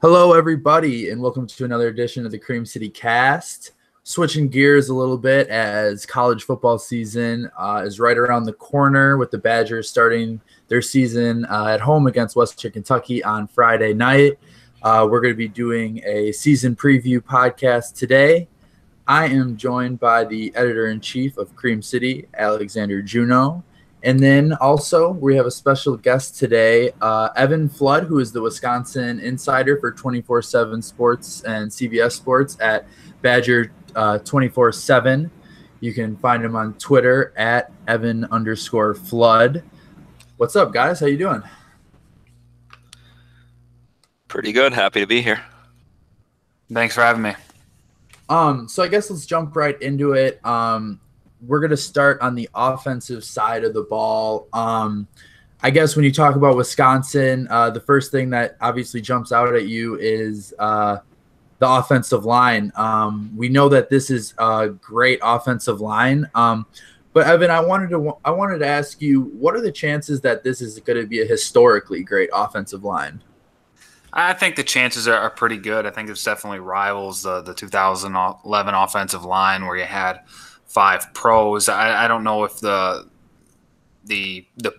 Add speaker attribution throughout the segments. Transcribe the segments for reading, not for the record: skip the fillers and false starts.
Speaker 1: Hello, everybody, and welcome to another edition of the CreamCityCast. Switching gears a little bit as college football season is right around the corner with the Badgers starting their season at home against Western Kentucky on Friday night. We're going to be doing a season preview podcast today. I am joined by the editor-in-chief of Cream City, Alexander Juneau. And then also we have a special guest today, Evan Flood, who is the Wisconsin insider for 24/7 Sports and CBS Sports at Badger 24/7. You can find him on Twitter at Evan_Flood. What's up, guys? How you doing?
Speaker 2: Pretty good. Happy to be here.
Speaker 3: Thanks for having me.
Speaker 1: So I guess let's jump right into it. We're going to start on the offensive side of the ball. I guess when you talk about Wisconsin, the first thing that obviously jumps out at you is the offensive line. We know that this is a great offensive line. But Evan, I wanted to ask you, what are the chances that this is going to be a historically great offensive line?
Speaker 3: I think the chances are pretty good. I think this definitely rivals the 2011 offensive line where you had 5 pros. I don't know if the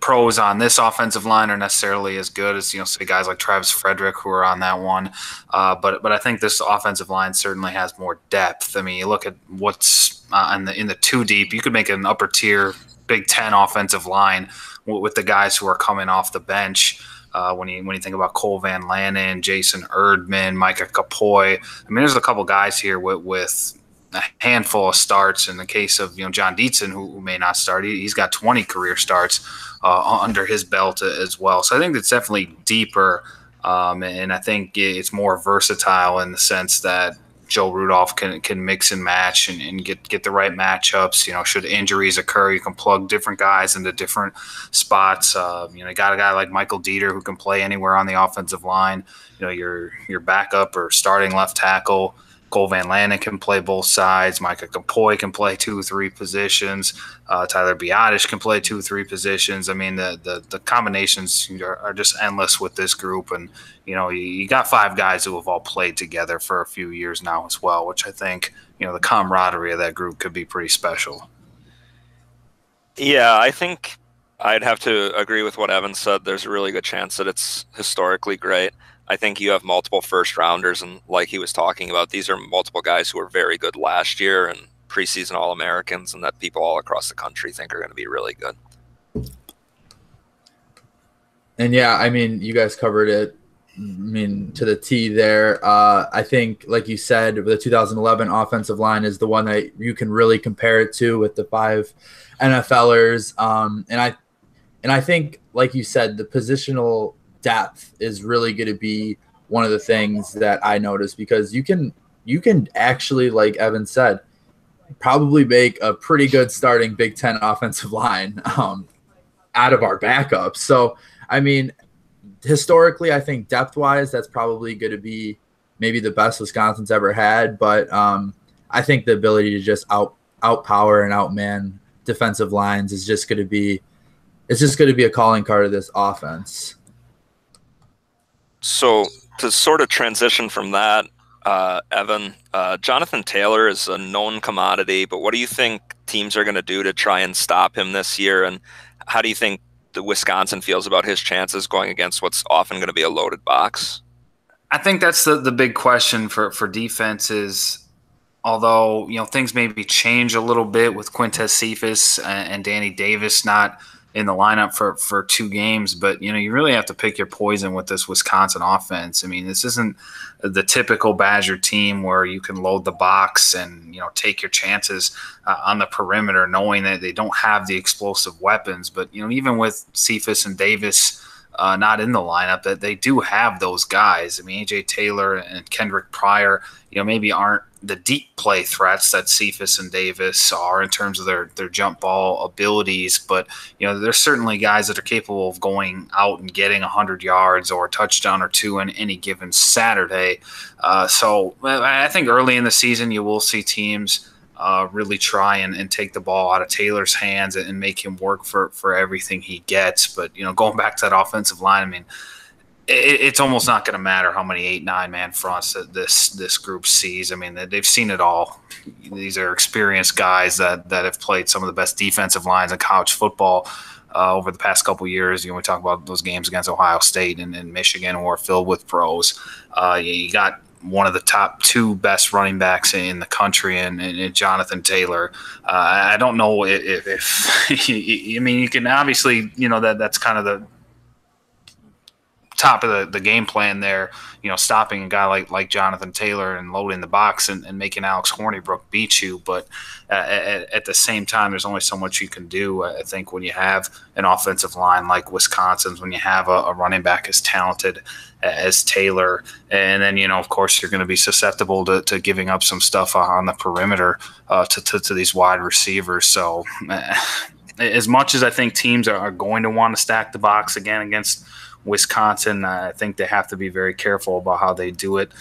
Speaker 3: pros on this offensive line are necessarily as good as, say guys like Travis Frederick who are on that one. But I think this offensive line certainly has more depth. I mean, you look at what's in the 2 deep, you could make an upper tier Big Ten offensive line with the guys who are coming off the bench. When you think about Cole Van Lanen, Jason Erdman, Micah Kapoy, I mean, there's a couple guys here with a handful of starts. In the case of John Dietzen, who may not start, he's got 20 career starts under his belt as well. So I think it's definitely deeper, and I think it's more versatile in the sense that Joe Rudolph can mix and match and get the right matchups. Should injuries occur, you can plug different guys into different spots. You got a guy like Michael Dieter who can play anywhere on the offensive line. Your backup or starting left tackle, Cole Van Lanen, can play both sides. Micah Kapoy can play 2-3 positions. Tyler Biadasz can play 2-3 positions. I mean, the combinations are just endless with this group. And, you got 5 guys who have all played together for a few years now as well, which I think, the camaraderie of that group could be pretty special.
Speaker 2: Yeah, I think I'd have to agree with what Evan said. There's a really good chance that it's historically great. I think you have multiple first-rounders, and like he was talking about, these are multiple guys who were very good last year and preseason All-Americans, and that people all across the country think are going to be really good.
Speaker 1: And yeah, I mean, you guys covered it, to the T there. I think, like you said, the 2011 offensive line is the one that you can really compare it to with the 5 NFLers. And I think, like you said, the positional depth is really going to be one of the things that I noticed, because you can actually, like Evan said, probably make a pretty good starting Big Ten offensive line out of our backups. So, I mean, historically, I think depth-wise, that's probably going to be maybe the best Wisconsin's ever had. But I think the ability to just outpower and outman defensive lines is just going to be a calling card of this offense.
Speaker 2: So to sort of transition from that, Evan, Jonathan Taylor is a known commodity, but what do you think teams are going to do to try and stop him this year? And how do you think the Wisconsin feels about his chances going against what's often going to be a loaded box?
Speaker 3: I think that's the big question for defenses. Although, things maybe change a little bit with Quintez Cephas and Danny Davis not in the lineup for 2 games, but you really have to pick your poison with this Wisconsin offense. I mean, this isn't the typical Badger team where you can load the box and take your chances on the perimeter, knowing that they don't have the explosive weapons. But even with Cephas and Davis not in the lineup, that they do have those guys. I mean, AJ Taylor and Kendrick Pryor, maybe aren't the deep play threats that Cephas and Davis are in terms of their jump ball abilities, but there's certainly guys that are capable of going out and getting 100 yards or a touchdown or 2 in any given Saturday. So I think early in the season you will see teams really try and take the ball out of Taylor's hands and make him work for everything he gets. But going back to that offensive line, I mean, it's almost not going to matter how many 8-9-man fronts that this group sees. I mean, they've seen it all. These are experienced guys that have played some of the best defensive lines in college football over the past couple of years. We talk about those games against Ohio State and Michigan who are filled with pros. You got one of the top 2 best running backs in the country, and Jonathan Taylor. I don't know if I mean, you can obviously, that's kind of the top of the game plan there, stopping a guy like Jonathan Taylor and loading the box and making Alex Hornibrook beat you. But at the same time, there's only so much you can do. I think when you have an offensive line like Wisconsin's, when you have a running back as talented as Taylor, and then, of course, you're going to be susceptible to giving up some stuff on the perimeter to these wide receivers. So as much as I think teams are going to want to stack the box again against Wisconsin, I think they have to be very careful about how they do it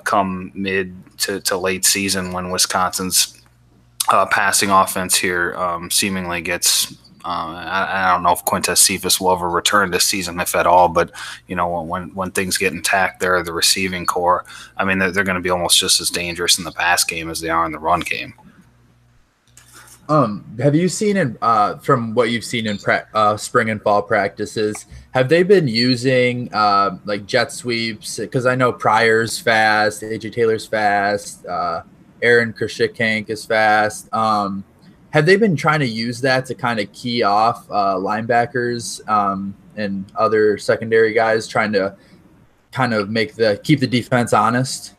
Speaker 3: come mid to late season when Wisconsin's passing offense here seemingly gets I don't know if Quintez Cephas will ever return this season, if at all, but when things get intact there, the receiving core, I mean, they're going to be almost just as dangerous in the pass game as they are in the run game.
Speaker 1: Have you seen from what you've seen in spring and fall practices, have they been using like jet sweeps? Because I know Pryor's fast, AJ Taylor's fast, Aaron Krishikank is fast. Have they been trying to use that to kind of key off linebackers and other secondary guys, trying to kind of keep the defense honest?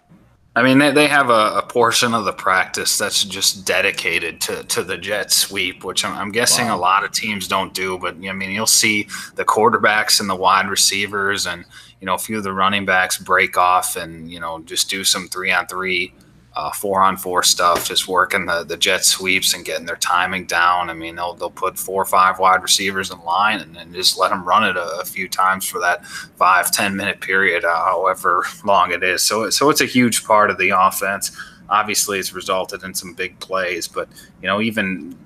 Speaker 3: I mean, they have a portion of the practice that's just dedicated to the jet sweep, which I'm guessing a lot of teams don't do. But, I mean, you'll see the quarterbacks and the wide receivers and, a few of the running backs break off and, just do some 3-on-3, 4-on-4 stuff, just working the jet sweeps and getting their timing down. I mean, they'll put 4 or 5 wide receivers in line and then just let them run it a few times for that 5-10 minute period, however long it is. So it's a huge part of the offense. Obviously, it's resulted in some big plays, but even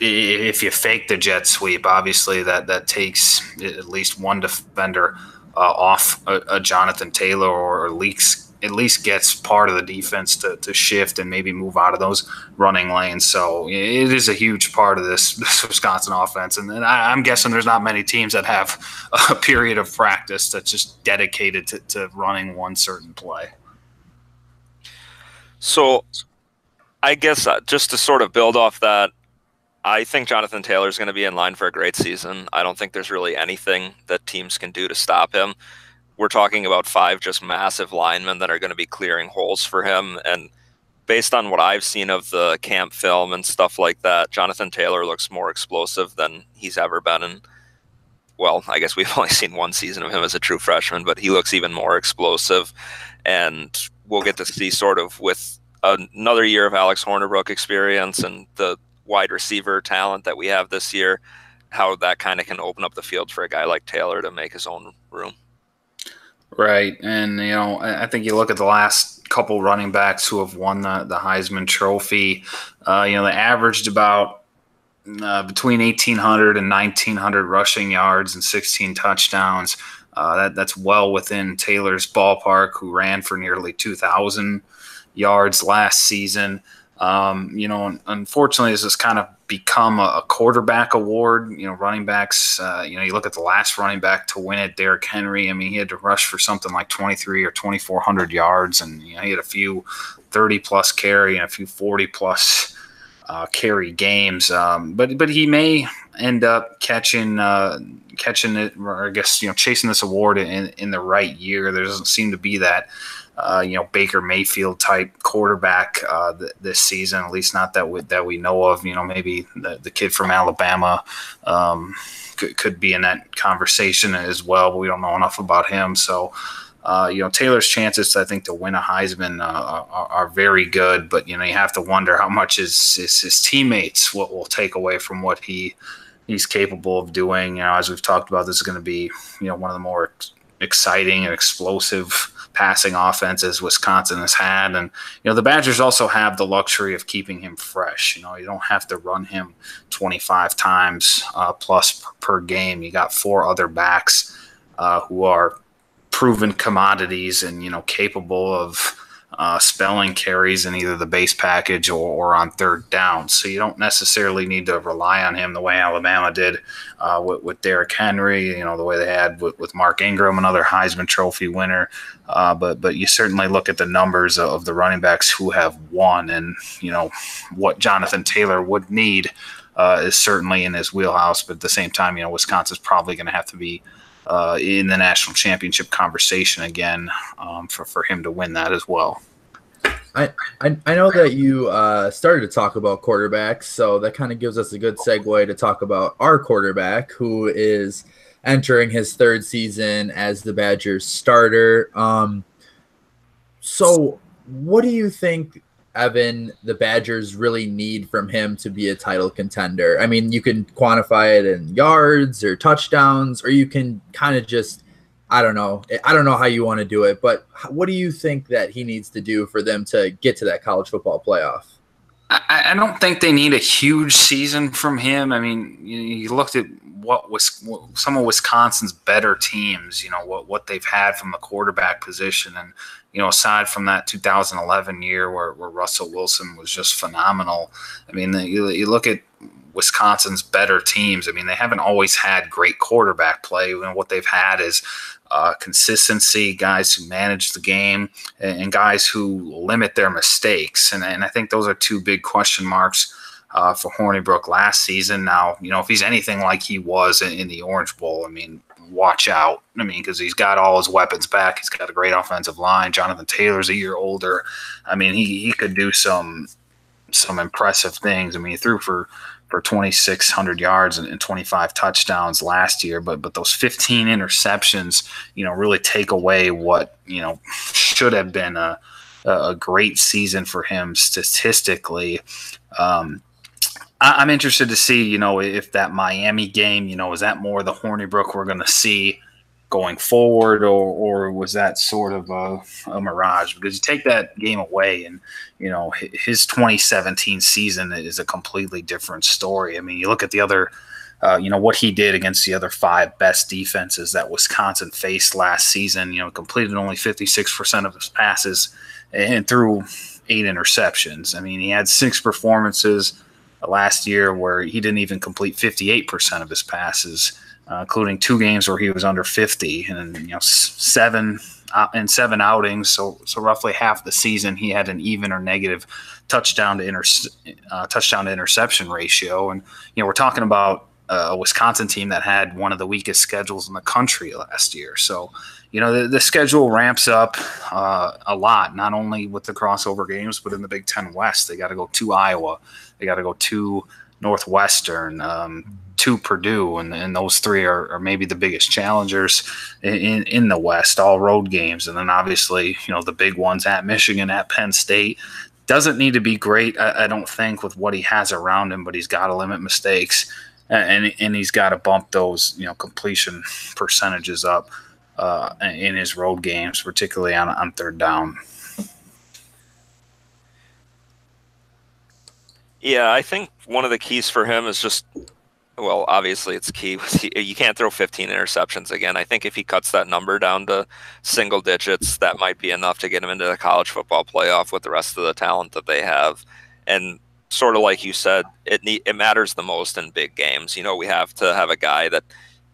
Speaker 3: if you fake the jet sweep, obviously that takes at least one defender off a Jonathan Taylor or at least gets part of the defense to shift and maybe move out of those running lanes. So it is a huge part of this Wisconsin offense. And then I'm guessing there's not many teams that have a period of practice that's just dedicated to running one certain play.
Speaker 2: So I guess just to sort of build off that, I think Jonathan Taylor is going to be in line for a great season. I don't think there's really anything that teams can do to stop him. We're talking about 5 just massive linemen that are going to be clearing holes for him. And based on what I've seen of the camp film and stuff like that, Jonathan Taylor looks more explosive than he's ever been in. Well, I guess we've only seen one season of him as a true freshman, but he looks even more explosive. And we'll get to see sort of with another year of Alex Hornibrook experience and the wide receiver talent that we have this year, how that kind of can open up the field for a guy like Taylor to make his own room.
Speaker 3: Right. And, I think you look at the last couple running backs who have won the Heisman Trophy, they averaged about between 1,800 and 1,900 rushing yards and 16 touchdowns. That's well within Taylor's ballpark, who ran for nearly 2,000 yards last season. Unfortunately, this has kind of become a quarterback award. Running backs, you look at the last running back to win it, Derrick Henry. I mean, he had to rush for something like 23 or 2,400 yards, and he had a few 30-plus carry and a few 40-plus carry games. But he may end up catching it, or I guess, chasing this award in the right year. There doesn't seem to be that Baker Mayfield type quarterback this season, at least not that we know of. Maybe the kid from Alabama could be in that conversation as well, but we don't know enough about him. So, Taylor's chances, I think, to win a Heisman are very good, but you have to wonder how much his teammates will take away from what he's capable of doing. As we've talked about, this is going to be one of the more exciting and explosive passing offenses Wisconsin has had. And, the Badgers also have the luxury of keeping him fresh. You don't have to run him 25 times plus per game. You got 4 other backs who are proven commodities and, capable of spelling carries in either the base package or on third down. So you don't necessarily need to rely on him the way Alabama did with Derrick Henry, the way they had with Mark Ingram, another Heisman Trophy winner. But you certainly look at the numbers of the running backs who have won, and, what Jonathan Taylor would need is certainly in his wheelhouse. But at the same time, Wisconsin's probably going to have to be in the national championship conversation again for him to win that as well.
Speaker 1: I know that you started to talk about quarterbacks, so that kind of gives us a good segue to talk about our quarterback, who is entering his third season as the Badgers starter. So what do you think, Evan, the Badgers really need from him to be a title contender? I mean, you can quantify it in yards or touchdowns, or you can kind of just, I don't know how you want to do it, but what do you think that he needs to do for them to get to that college football playoff?
Speaker 3: I don't think they need a huge season from him. I mean, you looked at what was some of Wisconsin's better teams, what they've had from the quarterback position. And, aside from that 2011 year where Russell Wilson was just phenomenal, I mean, you look at Wisconsin's better teams. I mean, they haven't always had great quarterback play. What they've had is consistency, guys who manage the game, and guys who limit their mistakes. And I think those are two big question marks for Hornibrook last season. Now, if he's anything like he was in the Orange Bowl, I mean, watch out. I mean, because he's got all his weapons back. He's got a great offensive line. Jonathan Taylor's a year older. I mean, he could do some impressive things. I mean, he threw for 2,600 yards and 25 touchdowns last year, but those 15 interceptions, really take away what, should have been a great season for him statistically. I'm interested to see, if that Miami game, is that more the Hornibrook we're going to see going forward, or was that sort of a mirage? Because you take that game away and, his 2017 season is a completely different story. I mean, you look at the other, what he did against the other five best defenses that Wisconsin faced last season, completed only 56% of his passes and threw 8 interceptions. I mean, he had 6 performances last year where he didn't even complete 58% of his passes, including 2 games where he was under 50, and 7 outings, so roughly half the season he had an even or negative touchdown to interception ratio. And we're talking about a Wisconsin team that had one of the weakest schedules in the country last year. So the schedule ramps up a lot, not only with the crossover games, but in the Big Ten West. They got to go to Iowa, they got to go to Northwestern, to Purdue, and those 3 are maybe the biggest challengers in the West, all road games. And then obviously, the big ones at Michigan, at Penn State. Doesn't need to be great, I don't think, with what he has around him, but he's got to limit mistakes, and he's got to bump those, completion percentages up in his road games, particularly on third down.
Speaker 2: Yeah, I think one of the keys for him is just, well, obviously it's key. You can't throw 15 interceptions again. I think if he cuts that number down to single digits, that might be enough to get him into the college football playoff with the rest of the talent that they have. And sort of like you said, it matters the most in big games. We have to have a guy that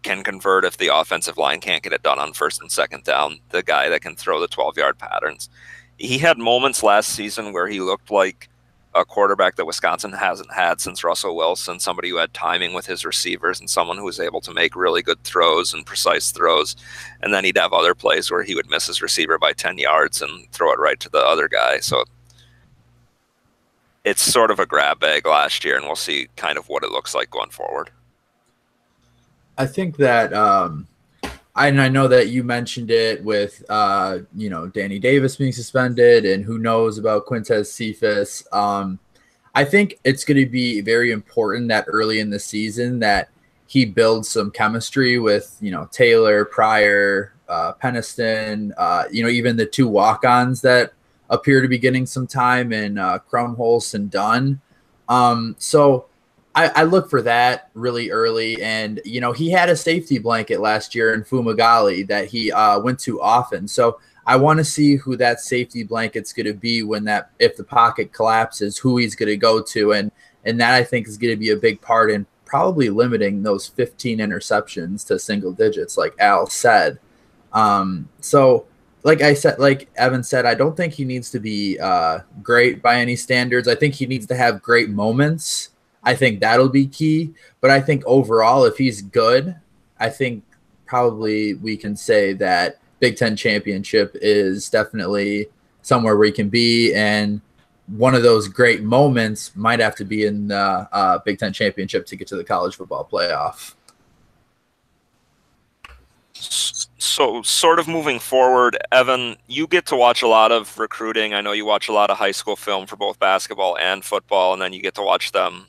Speaker 2: can convert if the offensive line can't get it done on first and second down, the guy that can throw the 12-yard patterns. He had moments last season where he looked like a quarterback that Wisconsin hasn't had since Russell Wilson, somebody who had timing with his receivers and someone who was able to make really good throws and precise throws. And then he'd have other plays where he would miss his receiver by 10 yards and throw it right to the other guy. So it's sort of a grab bag last year, and we'll see kind of what it looks like going forward.
Speaker 1: I think that and I know that you mentioned it with, Danny Davis being suspended and who knows about Quintez Cephas. I think it's going to be very important that early in the season that he builds some chemistry with, Taylor, Pryor, Peniston, even the 2 walk-ons that appear to be getting some time in Krumholz and Dunn. So I look for that really early. And, he had a safety blanket last year in Fumagalli that he went to often. So I want to see who that safety blanket's going to be if the pocket collapses, who he's going to go to. And that I think is going to be a big part in probably limiting those 15 interceptions to single digits, like Al said. So like Evan said, I don't think he needs to be great by any standards. I think he needs to have great moments. I think that'll be key. But I think overall, if he's good, I think probably we can say that Big Ten championship is definitely somewhere where he can be. And one of those great moments might have to be in the Big Ten championship to get to the college football playoff.
Speaker 2: So sort of moving forward, Evan, you get to watch a lot of recruiting. I know you watch a lot of high school film for both basketball and football, and then you get to watch them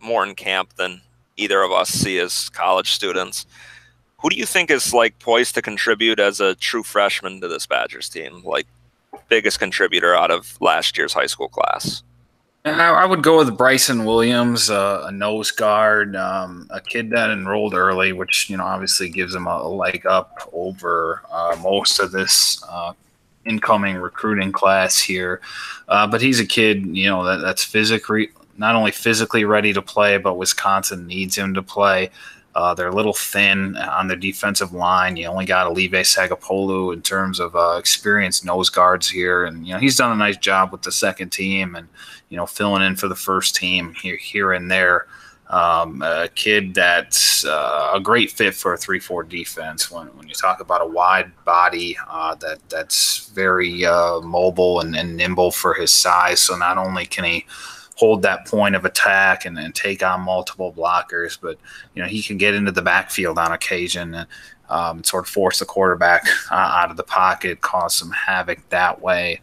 Speaker 2: more in camp than either of us see as college students. Who do you think is poised to contribute as a true freshman to this Badgers team? Biggest contributor out of last year's high school class?
Speaker 3: I would go with Bryson Williams, a nose guard, a kid that enrolled early, which obviously gives him a leg up over most of this incoming recruiting class here. But he's a kid, that's not only physically ready to play, but Wisconsin needs him to play. They're a little thin on the defensive line. You only got Olive Sagapolu in terms of experienced nose guards here. And, he's done a nice job with the second team and, filling in for the first team here and there. A kid that's a great fit for a 3-4 defense. When you talk about a wide body that's very mobile and nimble for his size. So not only can he hold that point of attack and take on multiple blockers, but he can get into the backfield on occasion and sort of force the quarterback out of the pocket, cause some havoc that way.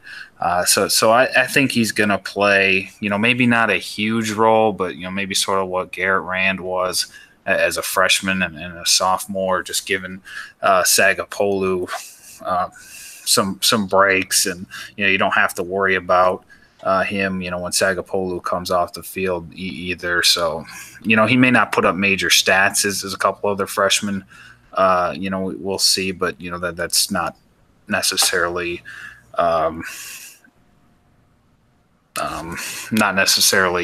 Speaker 3: So I think he's going to play, maybe not a huge role, but maybe sort of what Garrett Rand was as a freshman and a sophomore, just giving Sagapolu some breaks, and you don't have to worry about him, when Sagapolu comes off the field either. So, he may not put up major stats as a couple other freshmen, we'll see, but, that's not necessarily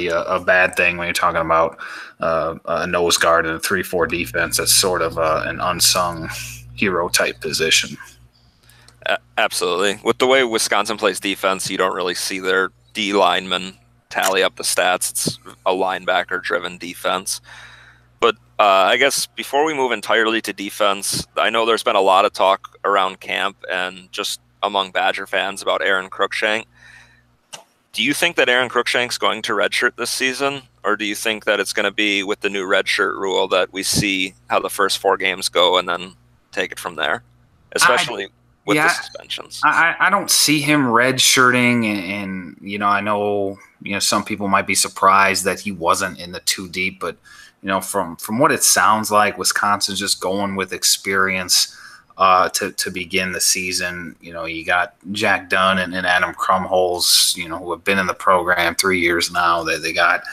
Speaker 3: a bad thing when you're talking about a nose guard in a 3-4 defense. That's sort of an unsung hero type position.
Speaker 2: Absolutely. With the way Wisconsin plays defense, you don't really see their D linemen tally up the stats. It's a linebacker-driven defense. But I guess before we move entirely to defense, I know there's been a lot of talk around camp and just among Badger fans about Aaron Cruikshank. Do you think that Aaron Cruikshank's going to redshirt this season, or do you think that it's going to be with the new redshirt rule that we see how the first 4 games go and then take it from there, especially with the suspensions?
Speaker 3: I don't see him redshirting, and I know some people might be surprised that he wasn't in the 2 deep, but from what it sounds like, Wisconsin's just going with experience to begin the season. You got Jack Dunn and Adam Krumholz, who have been in the program 3 years now. They got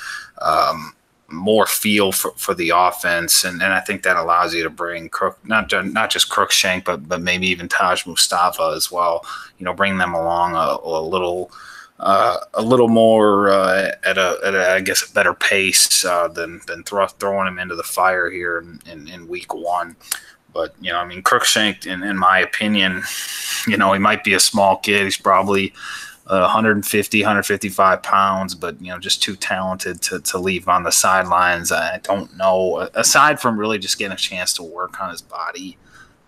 Speaker 3: more feel for the offense, and I think that allows you to bring not just Cruikshank, but maybe even Taj Mustafa as well. Bring them along a little more at a I guess a better pace than throwing him into the fire here in week 1. But Cruikshank, in my opinion, he might be a small kid. He's probably 150, 155 pounds, but just too talented to leave on the sidelines. I don't know. Aside from really just getting a chance to work on his body,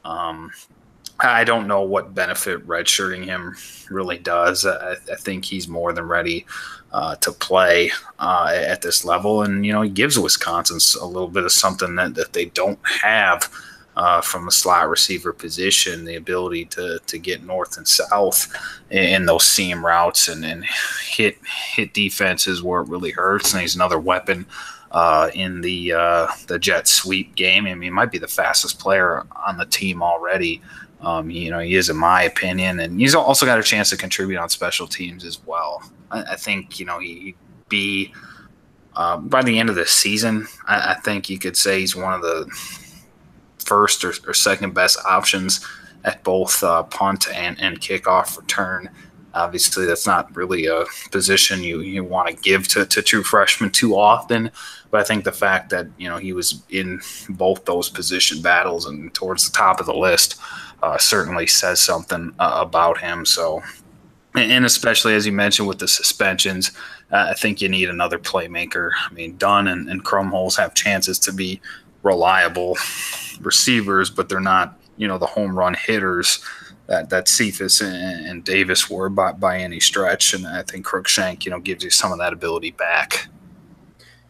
Speaker 3: I don't know what benefit redshirting him really does. I think he's more than ready to play at this level, and he gives Wisconsin a little bit of something that they don't have. From the slot receiver position, the ability to get north and south in those seam routes and hit defenses where it really hurts. And he's another weapon in the jet sweep game. He might be the fastest player on the team already. He is, in my opinion, and he's also got a chance to contribute on special teams as well. I think he'd be By the end of the season, I think you could say he's one of the first or second best options at both punt and kickoff return. Obviously, that's not really a position you want to give to true freshmen too often. But I think the fact that he was in both those position battles and towards the top of the list certainly says something about him. So, and especially as you mentioned with the suspensions, I think you need another playmaker. I mean, Dunn and Krumholz have chances to be reliable receivers, but they're not the home run hitters that Cephas and Davis were by any stretch. And I think Cruikshank, gives you some of that ability back.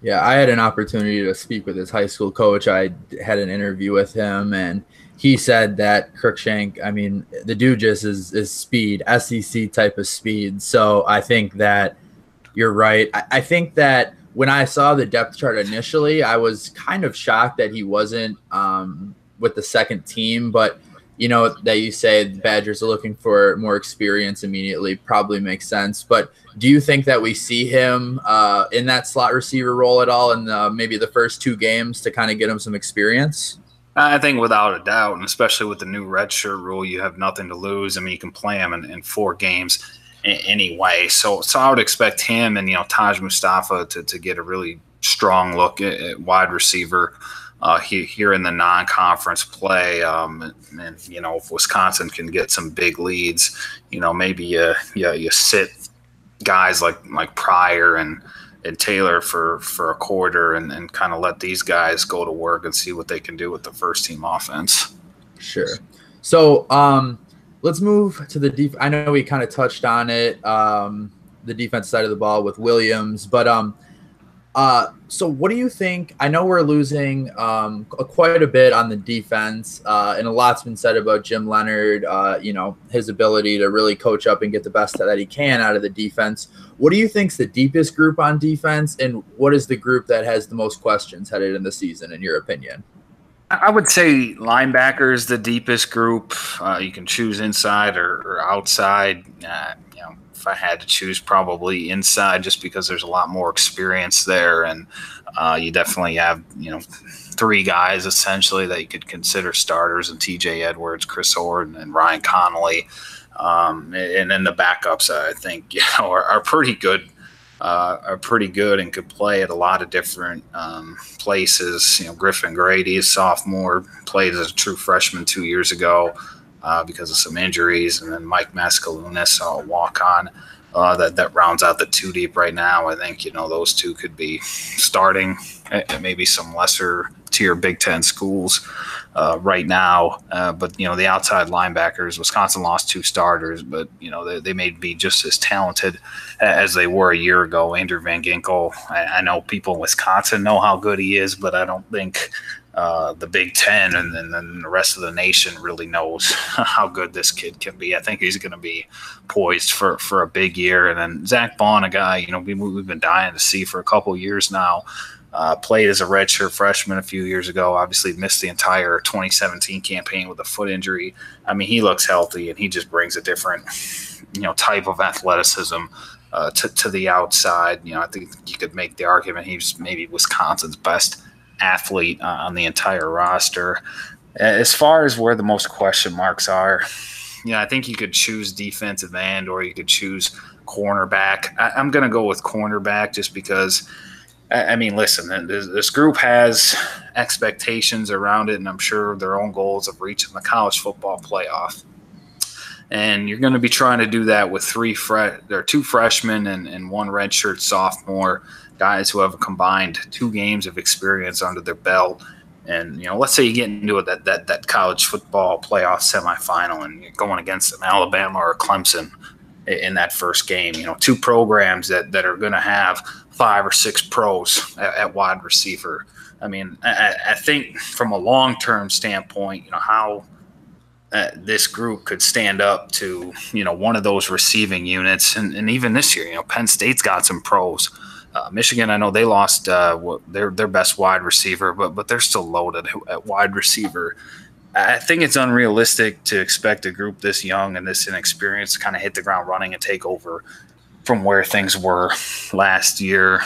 Speaker 1: Yeah, I had an opportunity to speak with his high school coach. I had an interview with him, and he said that Cruikshank, I mean, the dude just is speed, SEC type of speed. So I think that you're right. I think that when I saw the depth chart initially, I was kind of shocked that he wasn't with the second team, but that you say the Badgers are looking for more experience immediately probably makes sense. But do you think that we see him in that slot receiver role at all in maybe the first 2 games to kind of get him some experience?
Speaker 3: I think without a doubt, and especially with the new redshirt rule, you have nothing to lose. I mean, you can play him in 4 games anyway. So I would expect him and, Taj Mustafa to get a really strong look at wide receiver here in the non-conference play. And if Wisconsin can get some big leads, maybe you sit guys like Pryor and Taylor for a quarter and kind of let these guys go to work and see what they can do with the first team offense.
Speaker 1: Sure. So let's move to the defense. I know we kind of touched on it, the defense side of the ball with Williams, but so what do you think? I know we're losing quite a bit on the defense, and a lot's been said about Jim Leonard, his ability to really coach up and get the best that he can out of the defense. What do you think's the deepest group on defense, and what is the group that has the most questions headed in the season, in your opinion?
Speaker 3: I would say linebackers, the deepest group. You can choose inside or outside. If I had to choose, probably inside, just because there's a lot more experience there, and you definitely have 3 guys essentially that you could consider starters, and T.J. Edwards, Chris Ord, and Ryan Connolly, and then the backups I think are pretty good. Are pretty good and could play at a lot of different places. Griffin Grady, sophomore, played as a true freshman 2 years ago because of some injuries, and then Mike Mascalunas, a walk-on that rounds out the 2 deep right now. I think those 2 could be starting at maybe some lesser tier Big Ten schools right now. But the outside linebackers, Wisconsin lost 2 starters, but they may be just as talented as they were a year ago. Andrew Van Ginkel, I know people in Wisconsin know how good he is, but I don't think the Big Ten and then the rest of the nation really knows how good this kid can be. I think he's going to be poised for a big year. And then Zach Vaughn, a guy we've been dying to see for a couple years now. Played as a redshirt freshman a few years ago. Obviously missed the entire 2017 campaign with a foot injury. I mean, he looks healthy, and he just brings a different, type of athleticism to the outside. I think you could make the argument he's maybe Wisconsin's best athlete on the entire roster. As far as where the most question marks are, I think you could choose defensive end or you could choose cornerback. I'm going to go with cornerback just because – I mean, listen, this group has expectations around it, and I'm sure their own goals of reaching the college football playoff. And you're going to be trying to do that with 2 freshmen and 1 redshirt sophomore, guys who have a combined 2 games of experience under their belt. And, let's say you get into that college football playoff semifinal and you're going against an Alabama or Clemson in that first game. 2 programs that are going to have 5 or 6 pros at wide receiver. I mean, I think from a long-term standpoint, how this group could stand up to, one of those receiving units. And even this year, Penn State's got some pros. Michigan, I know they lost their best wide receiver, but they're still loaded at wide receiver. I think it's unrealistic to expect a group this young and this inexperienced to kind of hit the ground running and take over from where things were last year.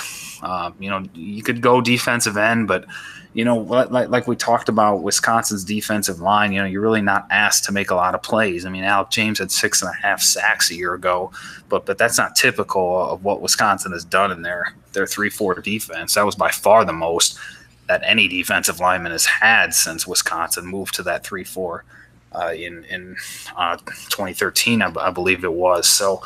Speaker 3: You could go defensive end, but like we talked about Wisconsin's defensive line, you're really not asked to make a lot of plays. I mean, Alec James had 6.5 sacks a year ago, but that's not typical of what Wisconsin has done in their 3-4 defense. That was by far the most that any defensive lineman has had since Wisconsin moved to that 3-4 in 2013, I believe it was. So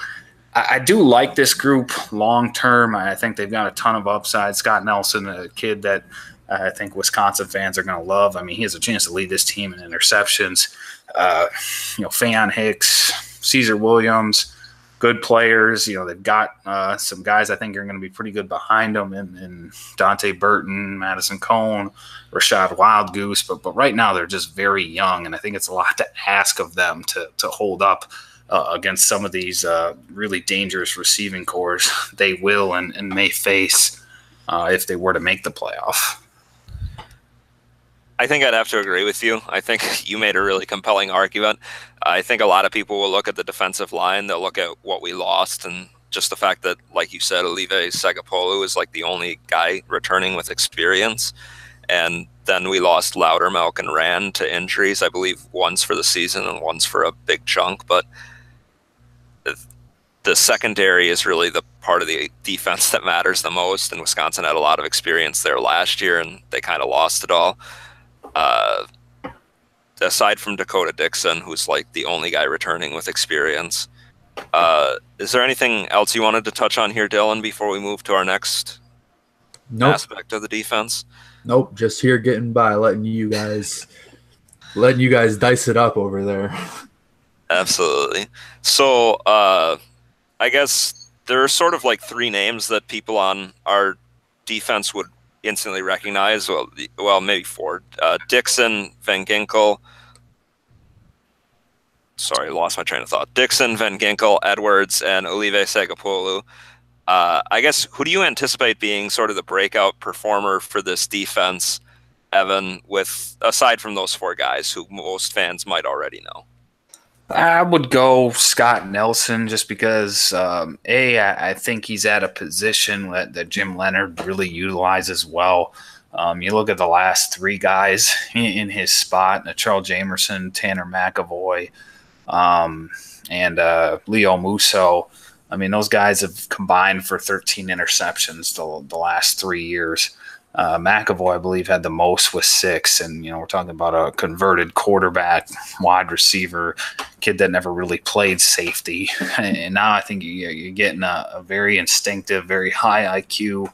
Speaker 3: I do like this group long term. I think they've got a ton of upside. Scott Nelson, a kid that I think Wisconsin fans are going to love. I mean, he has a chance to lead this team in interceptions. Faion Hicks, Caesar Williams, good players. They've got some guys I think are going to be pretty good behind them in Dante Burton, Madison Cone, Rashad Wildgoose. But right now they're just very young, and I think it's a lot to ask of them to hold up against some of these really dangerous receiving cores they will and may face if they were to make the playoff.
Speaker 2: I think I'd have to agree with you. I think you made a really compelling argument. I think a lot of people will look at the defensive line. They'll look at what we lost and just the fact that, like you said, Olive Sagapolu is like the only guy returning with experience. And then we lost Loudermilk and Rand to injuries, I believe once for the season and once for a big chunk. But the secondary is really the part of the defense that matters the most. And Wisconsin had a lot of experience there last year, and they kind of lost it all. Aside from Dakota Dixon, who's like the only guy returning with experience. Is there anything else you wanted to touch on here, Dylan, before we move to our next aspect of the defense?
Speaker 1: Nope, just here getting by, letting you guys dice it up over there.
Speaker 2: Absolutely. So I guess there are sort of like three names that people on our defense would instantly recognize. Well, maybe four. Dixon, Van Ginkel. Sorry, lost my train of thought. Dixon, Van Ginkel, Edwards, and Olive Sagapolu. I guess, who do you anticipate being sort of the breakout performer for this defense, Evan, aside from those four guys who most fans might already know?
Speaker 3: I would go Scott Nelson just because, I think he's at a position that Jim Leonard really utilizes well. You look at the last three guys in his spot, Charles Jamerson, Tanner McAvoy, and Leo Musso. I mean, those guys have combined for 13 interceptions the last 3 years. McAvoy, I believe, had the most with 6, and we're talking about a converted quarterback, wide receiver, kid that never really played safety, and now I think you're getting a very instinctive, very high IQ,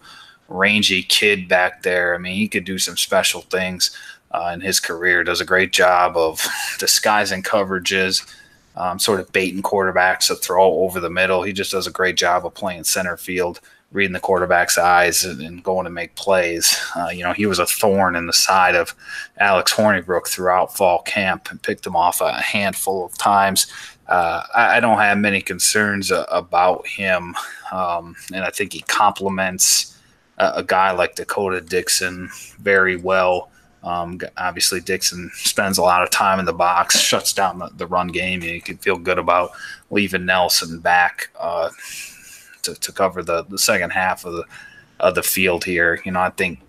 Speaker 3: rangy kid back there. I mean, he could do some special things in his career. Does a great job of disguising coverages, sort of baiting quarterbacks to throw over the middle. He just does a great job of playing center field, reading the quarterback's eyes and going to make plays. He was a thorn in the side of Alex Hornibrook throughout fall camp and picked him off a handful of times. I don't have many concerns about him, and I think he complements a guy like Dakota Dixon very well. Obviously, Dixon spends a lot of time in the box, shuts down the run game, and you can feel good about leaving Nelson back to cover the second half of the field here. I think,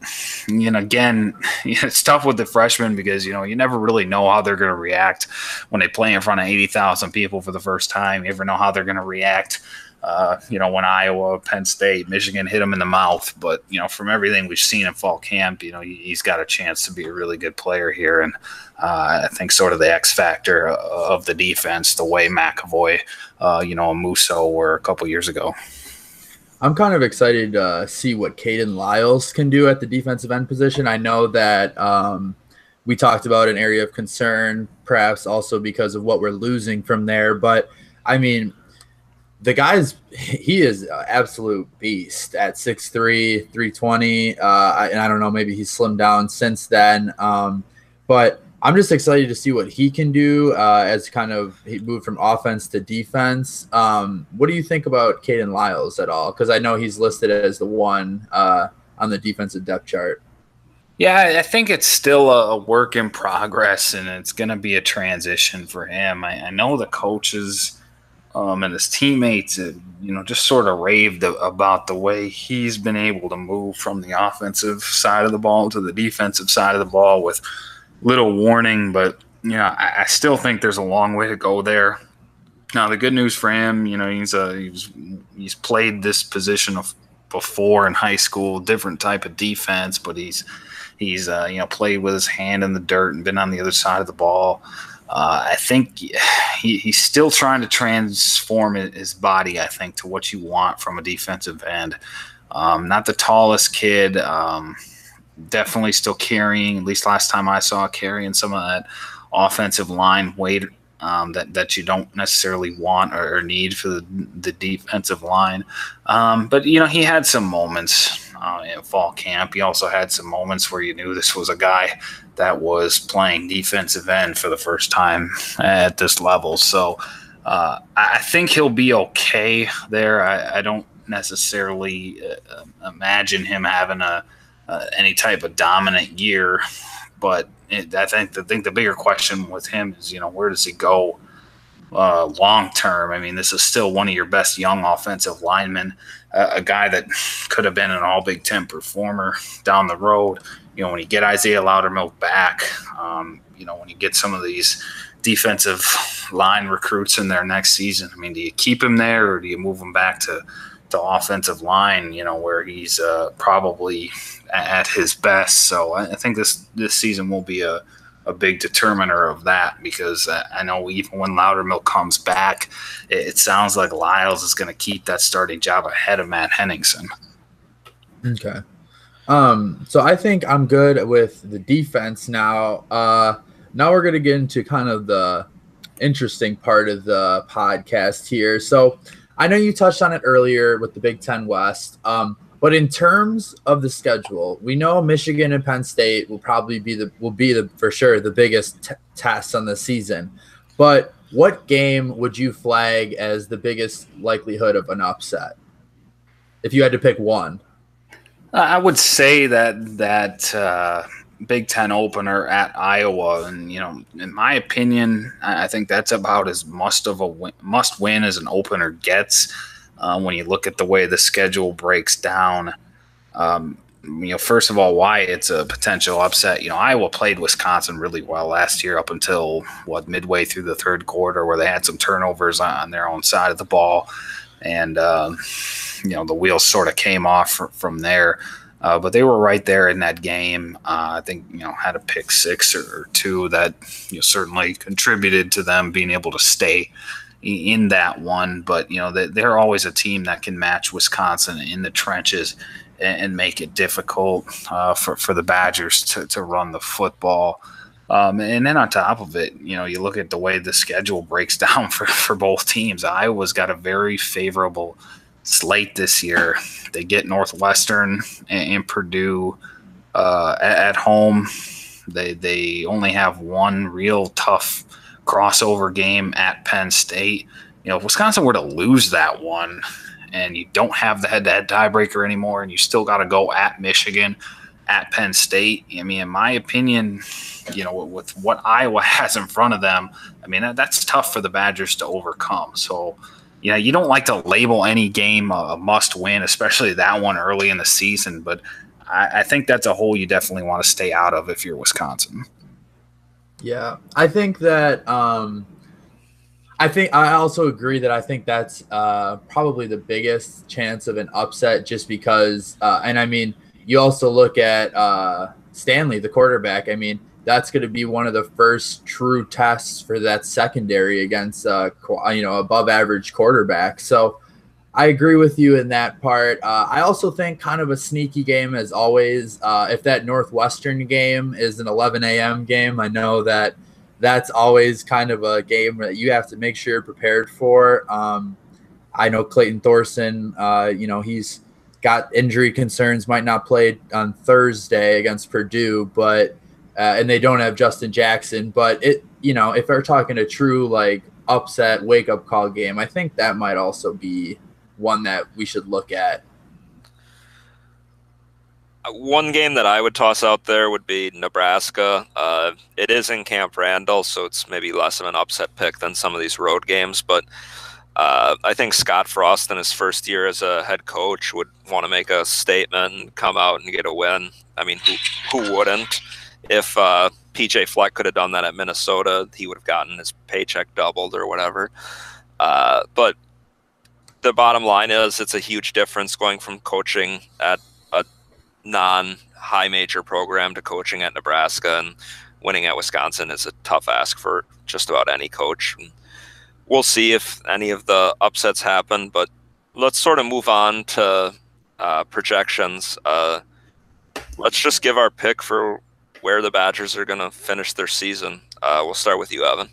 Speaker 3: again, it's tough with the freshmen because, you never really know how they're going to react when they play in front of 80,000 people for the first time. You never know how they're going to react, when Iowa, Penn State, Michigan hit him in the mouth. But, from everything we've seen in fall camp, he's got a chance to be a really good player here. And I think sort of the X factor of the defense, the way McAvoy, and Musso were a couple years ago.
Speaker 1: I'm kind of excited to see what Caden Lyles can do at the defensive end position. I know that we talked about an area of concern, perhaps also because of what we're losing from there. But, I mean, he is an absolute beast at 6'3", 320. And I don't know, maybe he's slimmed down since then. But I'm just excited to see what he can do as kind of he moved from offense to defense. What do you think about Caden Lyles at all? Because I know he's listed as the one on the defensive depth chart.
Speaker 3: Yeah, I think it's still a work in progress, and it's going to be a transition for him. I know the coaches And his teammates, just sort of raved about the way he's been able to move from the offensive side of the ball to the defensive side of the ball with little warning. But I still think there's a long way to go there. Now, the good news for him, he's played this position before in high school, different type of defense, but he's played with his hand in the dirt and been on the other side of the ball. I think he's still trying to transform his body, I think, to what you want from a defensive end. Not the tallest kid, definitely still carrying, at least last time I saw, carrying some of that offensive line weight that you don't necessarily want or need for the defensive line. But, he had some moments in fall camp. He also had some moments where you knew this was a guy that was playing defensive end for the first time at this level. So I think he'll be okay there. I don't necessarily imagine him having any type of dominant year, but I think the bigger question with him is, where does he go long term? I mean, this is still one of your best young offensive linemen, a guy that could have been an all Big Ten performer down the road. When you get Isaiah Loudermilk back, when you get some of these defensive line recruits in there next season, I mean, do you keep him there or do you move him back to offensive line, where he's probably at his best? So I think this season will be a big determiner of that, because I know even when Loudermilk comes back, it sounds like Lyles is going to keep that starting job ahead of Matt Henningsen.
Speaker 1: Okay. So I think I'm good with the defense now. Now we're going to get into kind of the interesting part of the podcast here. So I know you touched on it earlier with the Big Ten West, but in terms of the schedule, we know Michigan and Penn State will probably be for sure the biggest test on the season. But what game would you flag as the biggest likelihood of an upset if you had to pick one?
Speaker 3: I would say that Big Ten opener at Iowa, and in my opinion, I think that's about as must win as an opener gets. When you look at the way the schedule breaks down, first of all, why it's a potential upset. Iowa played Wisconsin really well last year up until midway through the third quarter, where they had some turnovers on their own side of the ball, and the wheels sort of came off from there. But they were right there in that game. I think, had a pick six or two that certainly contributed to them being able to stay in that one. But, they're always a team that can match Wisconsin in the trenches and make it difficult for the Badgers to run the football. And then on top of it, you look at the way the schedule breaks down for both teams. Iowa's got a very favorable slate this year. They get Northwestern and Purdue at home. They only have one real tough crossover game at Penn State. If Wisconsin were to lose that one and you don't have the head-to-head tiebreaker anymore and you still got to go at Michigan, at Penn State, I mean, in my opinion, with what Iowa has in front of them, I mean, that's tough for the Badgers to overcome. So, you don't like to label any game a must-win, especially that one early in the season. But I think that's a hole you definitely want to stay out of if you're Wisconsin.
Speaker 1: Yeah, I think that I also agree that I think that's probably the biggest chance of an upset, just because. And I mean, you also look at Stanley, the quarterback. I mean, that's going to be one of the first true tests for that secondary against above average quarterback. So I agree with you in that part. I also think kind of a sneaky game as always. If that Northwestern game is an 11 a.m. game, I know that that's always kind of a game that you have to make sure you're prepared for. I know Clayton Thorson, he's got injury concerns, might not play on Thursday against Purdue, but and they don't have Justin Jackson. But if we're talking a true upset wake up call game, I think that might also be one that we should look at.
Speaker 2: One game that I would toss out there would be Nebraska. It is in Camp Randall, so it's maybe less of an upset pick than some of these road games. But I think Scott Frost in his first year as a head coach would want to make a statement and come out and get a win. I mean, who wouldn't? If PJ Fleck could have done that at Minnesota, he would have gotten his paycheck doubled or whatever. But the bottom line is it's a huge difference going from coaching at a non-high major program to coaching at Nebraska, and winning at Wisconsin is a tough ask for just about any coach. We'll see if any of the upsets happen, but let's sort of move on to projections. Let's just give our pick for where the Badgers are going to finish their season. We'll start with you, Evan.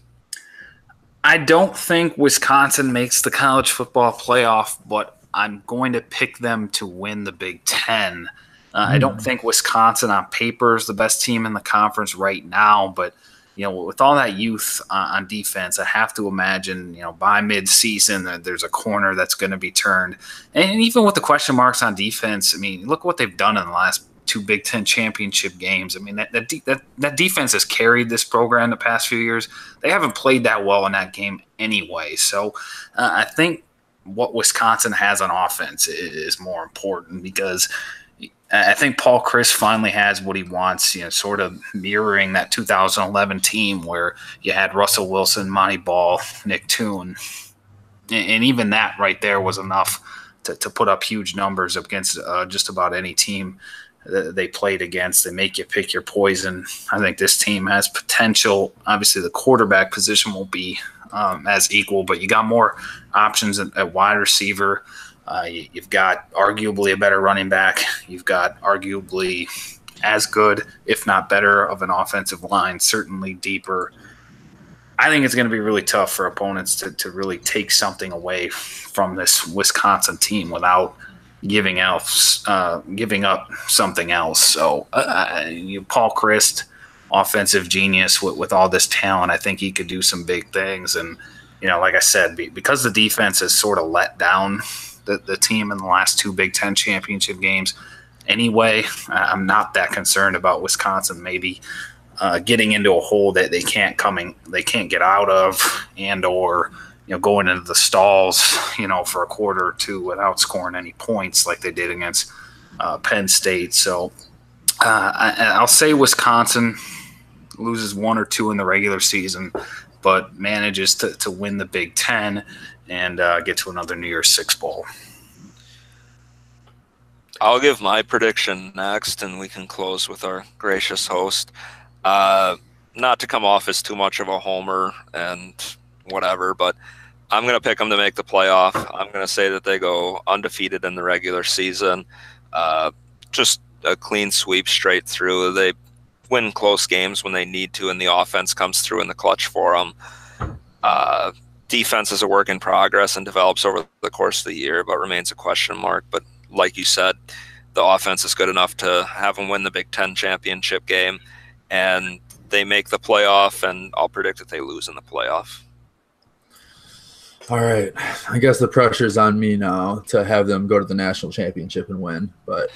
Speaker 3: I don't think Wisconsin makes the college football playoff, but I'm going to pick them to win the Big Ten. I don't think Wisconsin on paper is the best team in the conference right now, but with all that youth on defense, I have to imagine, by mid-season that there's a corner that's going to be turned. And even with the question marks on defense, I mean, look what they've done in the last 2 Big Ten championship games. I mean, that defense has carried this program the past few years. They haven't played that well in that game anyway. So I think what Wisconsin has on offense is more important, because I think Paul Chryst finally has what he wants, sort of mirroring that 2011 team where you had Russell Wilson, Monty Ball, Nick Toon. And even that right there was enough to put up huge numbers against just about any team that they played against. They make you pick your poison. I think this team has potential. Obviously, the quarterback position won't be as equal, but you got more options at wide receiver. You've got arguably a better running back. You've got arguably as good, if not better, of an offensive line, certainly deeper. I think it's going to be really tough for opponents to really take something away from this Wisconsin team without giving up something else. So Paul Chryst, offensive genius with all this talent, I think he could do some big things. And, like I said, because the defense has sort of let down the team in the last 2 Big Ten championship games anyway, I'm not that concerned about Wisconsin maybe getting into a hole that they can't get out of, and or going into the stalls for a quarter or two without scoring any points like they did against Penn State. So I'll say Wisconsin loses 1 or 2 in the regular season, but manages to win the Big Ten and get to another New Year's Six bowl.
Speaker 2: I'll give my prediction next, and we can close with our gracious host. Not to come off as too much of a homer and whatever, but I'm going to pick them to make the playoff. I'm going to say that they go undefeated in the regular season. Just a clean sweep straight through. They win close games when they need to, and the offense comes through in the clutch for them. Defense is a work in progress and develops over the course of the year, but remains a question mark. But like you said, the offense is good enough to have them win the Big Ten championship game, and they make the playoff, and I'll predict that they lose in the playoff.
Speaker 1: All right. I guess the pressure's on me now to have them go to the national championship and win. But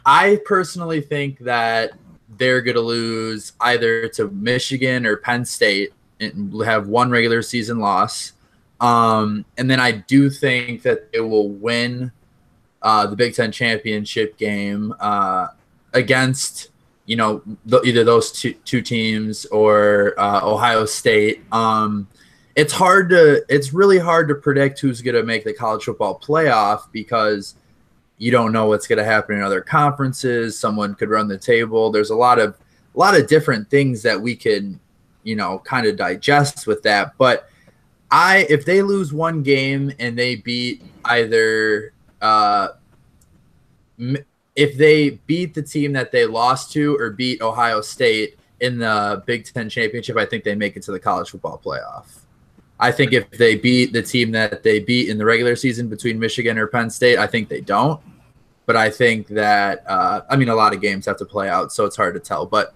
Speaker 1: I personally think that they're going to lose either to Michigan or Penn State and have 1 regular season loss. And then I do think that they will win the Big Ten championship game against, either those two teams or Ohio State. It's really hard to predict who's going to make the college football playoff because you don't know what's going to happen in other conferences. Someone could run the table. There's a lot of different things that we can, kind of digest with that. But if they lose 1 game and they beat either if they beat the team that they lost to or beat Ohio State in the Big Ten championship, I think they make it to the college football playoff. I think if they beat the team that they beat in the regular season between Michigan or Penn State, I think they don't. But I think that, a lot of games have to play out, so it's hard to tell. But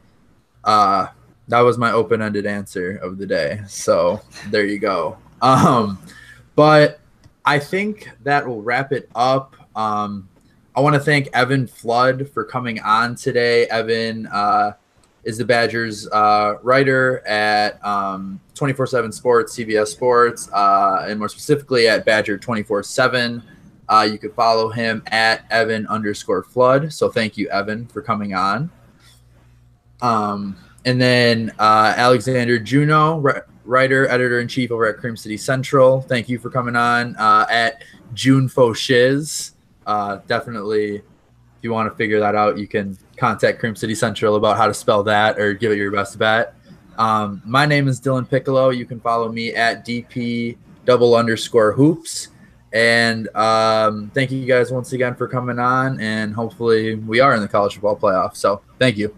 Speaker 1: that was my open-ended answer of the day. So there you go. But I think that will wrap it up. I want to thank Evan Flood for coming on today. Evan is the Badgers writer at 24/7 Sports, CBS Sports, and more specifically at Badger 24/7. You could follow him at Evan_Flood. So thank you, Evan, for coming on. And then Alexander Juno, writer, editor-in-chief over at Cream City Central. Thank you for coming on at JuneFoshiz. Definitely, if you want to figure that out, you can contact Cream City Central about how to spell that or give it your best bet. My name is Dylan Piccolo. You can follow me at DP_hoops. And thank you guys once again for coming on. And hopefully we are in the college football playoff. So thank you.